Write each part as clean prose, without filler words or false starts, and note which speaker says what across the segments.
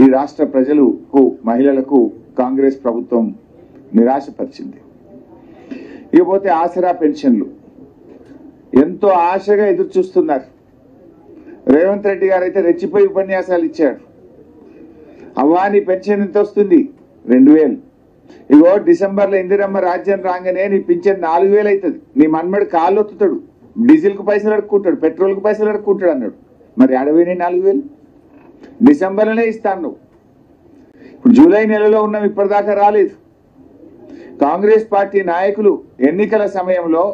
Speaker 1: ఈ రాష్ట్ర ప్రజలకు మహిళలకు కాంగ్రెస్ ప్రభుత్వం నిరాశపరిచింది. ఇకపోతే ఆసరా పెన్షన్లు ఎంతో ఆశగా ఎదురు చూస్తున్నారు. రేవంత్ రెడ్డి గారు అయితే రెచ్చిపోయి ఉపన్యాసాలు ఇచ్చాడు. అవ్వా నీ పెన్షన్ ఎంత వస్తుంది? 2000. ఇగో డిసెంబర్లో ఇందిరమ్మ రాజ్యం రాగానే నీ పింఛన్ 4000 అవుతుంది. నీ మన్మడు కాళ్ళు ఒత్తుతాడు, డీజిల్కు పైసలు అడుక్కుంటాడు, పెట్రోల్కు పైసలు అడుక్కుంటాడు అన్నాడు. మరి అడవిని 4000 డిసెంబర్లోనే ఇస్తాను నువ్వు. ఇప్పుడు జూలై నెలలో ఉన్నాం, ఇప్పటిదాకా రాలేదు. కాంగ్రెస్ పార్టీ నాయకులు ఎన్నికల సమయంలో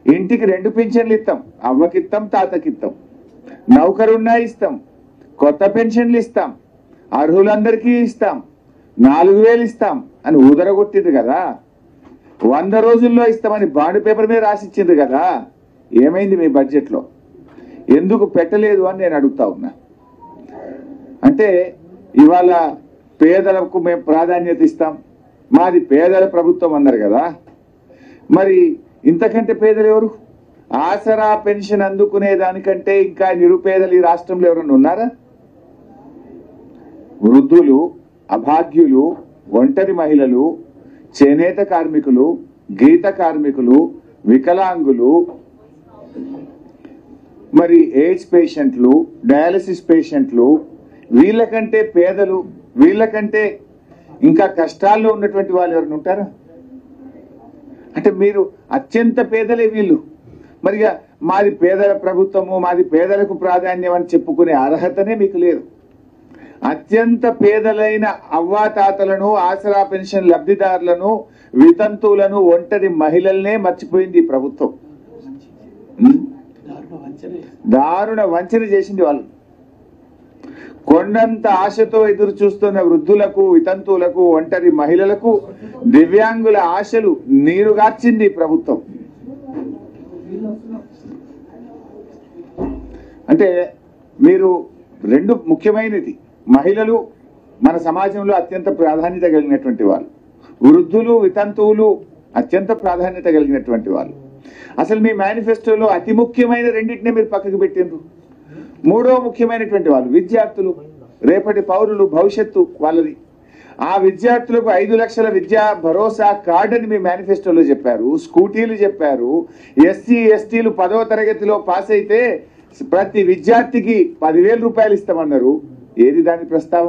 Speaker 1: ఇంటికి 2 పింఛన్లు ఇస్తాం, అవ్వకిస్తాం, తాతకిస్తాం, నౌకరున్నా ఇస్తాం, కొత్త పెన్షన్లు ఇస్తాం, అర్హులందరికీ ఇస్తాం, 4000 ఇస్తాం అని ఊదరగొట్టింది కదా. 100 రోజుల్లో ఇస్తామని బాండ్ పేపర్ మీద రాసిచ్చింది కదా. ఏమైంది మీ బడ్జెట్లో? ఎందుకు పెట్టలేదు అని నేను అడుగుతా ఉన్నా. అంటే ఇవాళ పేదలకు మేము ప్రాధాన్యత ఇస్తాం, మాది పేదల ప్రభుత్వం అన్నారు కదా. మరి ఇంతకంటే పేదలు ఎవరు? ఆసరా పెన్షన్ అందుకునే దానికంటే ఇంకా నిరుపేదలు ఈ రాష్ట్రంలో ఎవరన్నా ఉన్నారా? వృద్ధులు, అభాగ్యులు, ఒంటరి మహిళలు, చేనేత కార్మికులు, గీత కార్మికులు, వికలాంగులు, మరి ఎయిడ్స్ పేషెంట్లు, డయాలసిస్ పేషెంట్లు, వీళ్ళకంటే పేదలు, వీళ్ళకంటే ఇంకా కష్టాల్లో ఉన్నటువంటి వాళ్ళు ఎవరైనా ఉంటారా? అంటే మీరు అత్యంత పేదలే వీళ్ళు. మరిగా మాది పేదల ప్రభుత్వము, మాది పేదలకు ప్రాధాన్యం అని చెప్పుకునే అర్హతనే మీకు లేదు. అత్యంత పేదలైన అవ్వాతాతలను, ఆసరా పెన్షన్ లబ్ధిదారులను, వితంతువులను, ఒంటరి మహిళలనే మర్చిపోయింది ఈ ప్రభుత్వం. దారుణ వంచన చేసింది వాళ్ళు. కొండంత ఆశతో ఎదురు చూస్తున్న వృద్ధులకు, వితంతువులకు, ఒంటరి మహిళలకు, దివ్యాంగుల ఆశలు నీరుగార్చింది ప్రభుత్వం. అంటే మీరు 2 ముఖ్యమైనది, మహిళలు మన సమాజంలో అత్యంత ప్రాధాన్యత కలిగినటువంటి వాళ్ళు, వృద్ధులు, వితంతువులు అత్యంత ప్రాధాన్యత కలిగినటువంటి వాళ్ళు. అసలు మీ మేనిఫెస్టోలో అతి ముఖ్యమైన 2టినే మీరు పక్కకు పెట్టిండ్రు. 3వ ముఖ్యమైనటువంటి వాళ్ళు విద్యార్థులు, రేపటి పౌరులు, భవిష్యత్తు వాళ్ళది. ఆ విద్యార్థులకు 5 లక్షల విద్యా భరోసా కార్డు అని మీ మేనిఫెస్టోలో చెప్పారు, స్కూటీలు చెప్పారు. ఎస్సీ ఎస్టీలు 10వ తరగతిలో పాస్ అయితే ప్రతి విద్యార్థికి 10,000 రూపాయలు ఇస్తామన్నారు. ఏది దాని ప్రస్తావన?